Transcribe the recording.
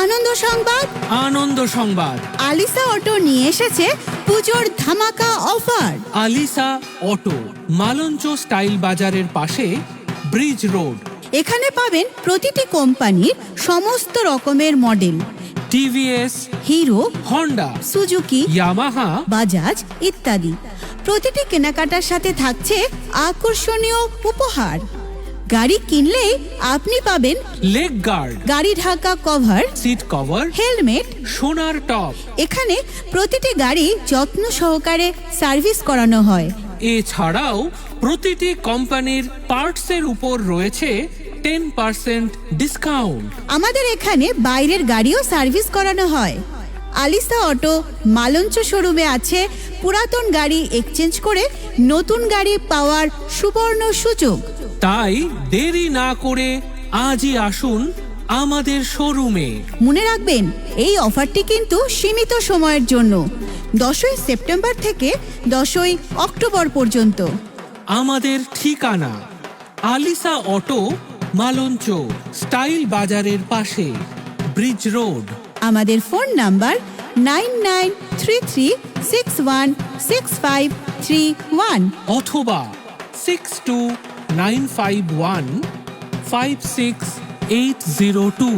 আনন্দ সংবাদ। আনন্দ সংবাদ। আলিসা অটো নিয়ে এসেছে পুজোর ধামাকা অফার। আলিসা অটো, মালঞ্চ স্টাইল বাজারের পাশে, ব্রিজ রোড। এখানে পাবেন প্রতিটি কোম্পানির সমস্ত রকমের model, TVS, hero, Honda, Suzuki, Yamaha, Bajaj ইত্যাদি। প্রতিটি কেনাকাটার সাথে থাকছে আকর্ষণীয় উপহার। গাড়ি কিনলেই আপনি পাবেন লেগ গার্ড, গাড়ি ঢাকা কভার, সিট কভার, হেলমেট। সোনার টপ। এখানে প্রতিটি গাড়ি যত্ন সহকারে সার্ভিস করানো হয়। এছাড়াও প্রতিটি কোম্পানির পার্টসের উপর রয়েছে 10% ডিসকাউন্ট। আমাদের এখানে বাইরের গাড়িও সার্ভিস করানো হয়। আলিসা অটো মালঞ্চ শোরুমে আছে পুরাতন গাড়ি এক্সচেঞ্জ করে নতুন গাড়ি পাওয়ার সুবর্ণ সুযোগ। তাই দেরি না করে আজই আসুন আমাদের শোরুমে। মনে রাখবেন, এই অফারটি কিন্তু সীমিত সময়ের জন্য, 10ই সেপ্টেম্বর থেকে 10ই অক্টোবর পর্যন্ত। আমাদের ঠিকানা আলিসা অটো, মালঞ্চ স্টাইল বাজারের পাশে, ব্রিজ রোড। আমাদের ফোন নাম্বার 9933616531 অথবা 6295156802।